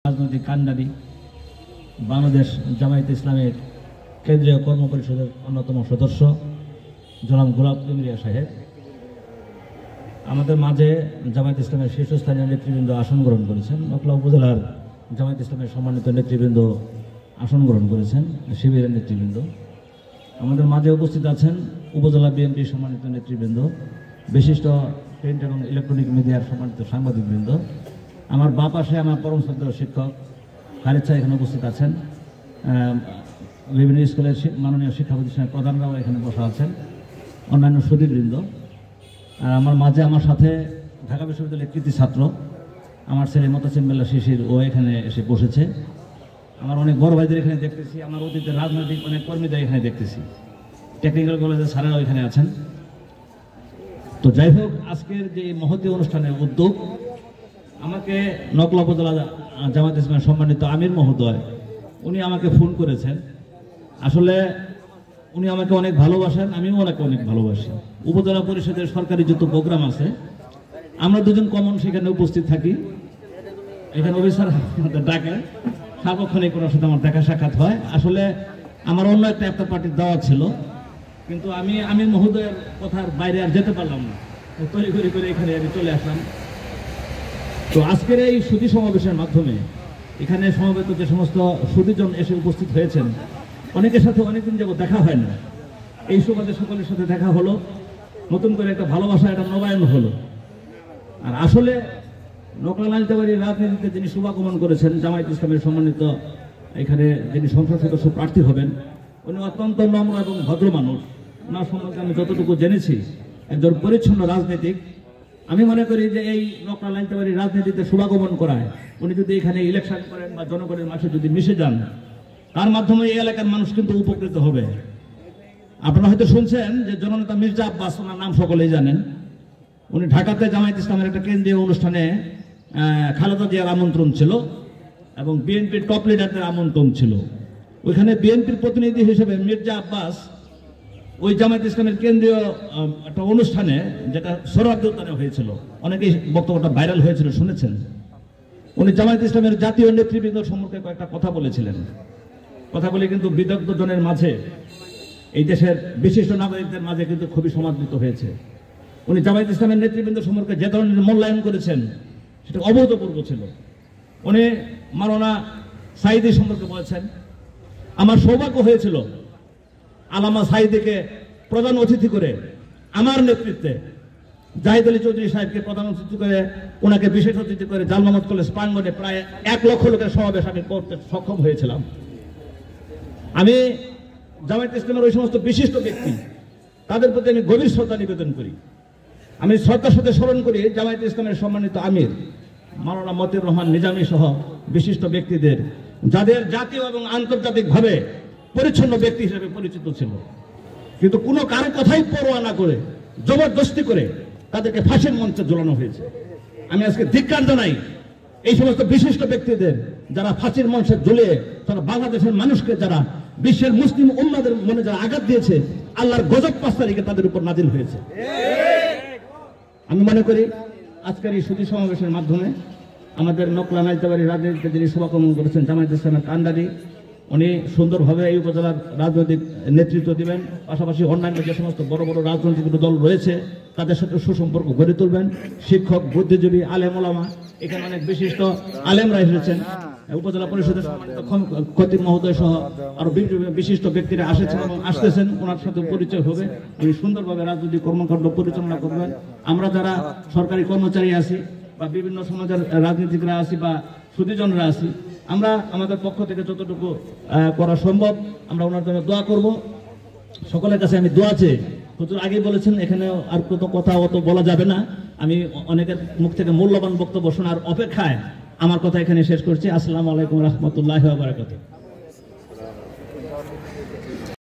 রাজনৈতিক কাণ্ডারি বাংলাদেশ জামায়াতে ইসলামের কেন্দ্রীয় কর্ম পরিষদের অন্যতম সদস্য জনাব গোলাম কিবরিয়া সাহেব আমাদের মাঝে জামায়াতে ইসলামের শীর্ষস্থানীয় নেতৃবৃন্দ আসন গ্রহণ করেছেন। নকলা উপজেলার জামায়াতে ইসলামের সম্মানিত নেতৃবৃন্দ আসন গ্রহণ করেছেন, শিবিরের নেতৃবৃন্দ আমাদের মাঝে উপস্থিত আছেন। উপজেলা বিএনপির সম্মানিত নেতৃবৃন্দ, বিশিষ্ট প্রিন্ট এবং ইলেকট্রনিক মিডিয়ার সম্মানিত সাংবাদিকবৃন্দ, আমার বাঁ পাশে আমার পরম শ্রদ্ধেয় শিক্ষক খালিদ সাহেব এখানে উপস্থিত আছেন। বিভিন্ন স্কুলের মাননীয় শিক্ষা প্রতিষ্ঠানের প্রধানরাও এখানে বসা আছেন, অন্যান্য সুধীবৃন্দ। আর আমার মাঝে আমার সাথে ঢাকা বিশ্ববিদ্যালয়ের কৃতি ছাত্র আমার ছেলে মোতাসিম বিল্লাহ শিশির, ও এখানে এসে বসেছে। আমার অনেক বড় ভাইদের এখানে দেখতেছি, আমার অতীতের রাজনৈতিক অনেক কর্মীদের এখানে দেখতেছি, টেকনিক্যাল কলেজের স্যারেরাও এখানে আছেন। তো যাই হোক, আজকের যে মহতী অনুষ্ঠানের উদ্যোগ, আমাকে নকলা উপজেলা জামায়াতে ইসলামের সম্মানিত আমির মহোদয় উনি আমাকে ফোন করেছেন। আসলে উনি আমাকে অনেক ভালোবাসেন, আমিও ওনাকে অনেক ভালোবাসি। উপজেলা পরিষদের সরকারি যত প্রোগ্রাম আছে আমরা দুজন কমন সেখানে উপস্থিত থাকি। এখানে অফিসার ডাকে সার্বক্ষণিক ওনার সাথে আমার দেখা সাক্ষাৎ হয়। আসলে আমার অন্য একটা পার্টির দাওয়াত ছিল, কিন্তু আমি আমির মহোদয়ের কথার বাইরে আর যেতে পারলাম না, তৈরি করে এখানে আমি চলে আসলাম। তো আজকের এই সুধী সমাবেশের মাধ্যমে এখানে সমবেত যে সমস্ত সুধীজন এসে উপস্থিত হয়েছেন, অনেকের সাথে অনেকদিন যাবত দেখা হয় না। এই সুবাদে সকলের সাথে দেখা হলো, নতুন করে একটা ভালোবাসা, একটা নবায়ন হলো। আর আসলে নকলা নালিতাবাড়ির রাজনীতিতে যিনি শুভাগমন করেছেন, জামায়াতে ইসলামের সম্মানিত এখানে যিনি সংসদ সদস্য প্রার্থী হবেন, উনি অত্যন্ত নম্র এবং ভদ্র মানুষ। ওনার সম্পর্কে আমি যতটুকু জেনেছি, একজন পরিচ্ছন্ন রাজনীতিক। আমি মনে করি যে এই নকলা নালিতাবাড়ির রাজনীতিতে শুভাগমন করায় উনি যদি এখানে ইলেকশন করেন বা জনগণের মাঝে যদি মিশে যান, তার মাধ্যমে এই এলাকার মানুষ কিন্তু উপকৃত হবে। আপনারা হয়তো শুনছেন যে জননেতা মির্জা আব্বাস, ওনার নাম সকলেই জানেন। উনি ঢাকাতে জামায়াতে ইসলামের একটা কেন্দ্রীয় অনুষ্ঠানে খালেদা জিয়ার আমন্ত্রণ ছিল এবং বিএনপির টপ লিডারদের আমন্ত্রণ ছিল। ওইখানে বিএনপির প্রতিনিধি হিসেবে মির্জা আব্বাস ওই জামায়াতে ইসলামের কেন্দ্রীয় একটা অনুষ্ঠানে, যেটা সোহরাওয়ার্দী উদ্যানে হয়েছিল, অনেকেই বক্তব্যটা ভাইরাল হয়েছিল, শুনেছেন। উনি জামায়াতে ইসলামের জাতীয় নেতৃবৃন্দ সম্পর্কে কয়েকটা কথা বলেছিলেন। কথা বলে কিন্তু বিদগ্ধ জনের মাঝে, এই দেশের বিশিষ্ট নাগরিকদের মাঝে কিন্তু খুবই সমাদৃত হয়েছে। উনি জামায়াতে ইসলামের নেতৃবৃন্দ সম্পর্কে যে ধরনের মূল্যায়ন করেছেন সেটা অভূতপূর্ব ছিল। উনি মাওলানা সাঈদী সম্পর্কে বলেছেন, আমার সৌভাগ্য হয়েছিল আল্লামা সাঈদীকে প্রধান অতিথি করে আমার নেতৃত্বে জাহিদ আলী চৌধুরী সাহেবকে প্রধান অতিথি করে, ওনাকে বিশেষ অতিথি করে জাল মোহাম্মদ কলেজ প্রাঙ্গণে প্রায় 1 লক্ষ লোকের সমাবেশ আমি করতে সক্ষম হয়েছিলাম। আমি জামায়াতে ইসলামের ওই সমস্ত বিশিষ্ট ব্যক্তি, তাদের প্রতি আমি গভীর শ্রদ্ধা নিবেদন করি। আমি শ্রদ্ধার সাথে স্মরণ করি জামায়াতে ইসলামের সম্মানিত আমির মাওলানা মতিউর রহমান নিজামী সহ বিশিষ্ট ব্যক্তিদের, যাদের জাতীয় এবং আন্তর্জাতিকভাবে পরিচ্ছন্ন ব্যক্তি হিসেবে পরিচিত ছিল, কিন্তু কোনো কারো কথাই পরোয়া না করে জবরদস্তি করে তাদেরকে ফাঁসির মঞ্চে ঝোলানো হয়েছে। আমি আজকে ধিক্কার জানাই এই সমস্ত বিশিষ্ট ব্যক্তিদের, যারা ফাঁসির মঞ্চে ঝুলিয়ে তারা বাংলাদেশের মানুষকে, যারা বিশ্বের মুসলিম উম্মাদের মনে যারা আঘাত দিয়েছে, আল্লাহর গজব 5 তারিখে তাদের উপর নাজিল হয়েছে। আমি মনে করি আজকের এই সুধী সমাবেশের মাধ্যমে আমাদের নকলা নালিতাবাড়ির রাজনীতিতে যিনি শুভাগমন করেছেন জামায়াতে ইসলামের কাণ্ডারি, উনি সুন্দরভাবে এই উপজেলার রাজনৈতিক নেতৃত্ব দিবেন। পাশাপাশি অন্যান্য যে সমস্ত বড় বড় রাজনৈতিক দল রয়েছে তাদের সাথে সুসম্পর্ক গড়ে তুলবেন। শিক্ষক, বুদ্ধিজীবী, আলেম ওলামা, এখানে অনেক বিশিষ্ট আলেমরা এসেছেন। উপজেলা পরিষদের খতিব মহোদয় সহ আরো বিশিষ্ট ব্যক্তিরা আসেছেন এবং আসতেছেন, ওনার সাথে পরিচয় হবে। উনি সুন্দরভাবে রাজনৈতিক কর্মকাণ্ড পরিচালনা করবেন। আমরা যারা সরকারি কর্মচারী আছি বা বিভিন্ন সমাজের রাজনীতিকরা আছি বা সুধীজনরা আছি, আমরা আমাদের পক্ষ থেকে যতটুকু করা সম্ভব আমরা ওনার জন্য দোয়া করব। সকলের কাছে আমি দোয়া চেয়ে, হুজুর আগেই বলেছেন এখানে আর কোনো কথা অত বলা যাবে না। আমি অনেকের মুখ থেকে মূল্যবান বক্তব্য শোনার অপেক্ষায় আমার কথা এখানে শেষ করছি। আসসালামু আলাইকুম রহমতুল্লাহি ওয়া বারাকাতুহু।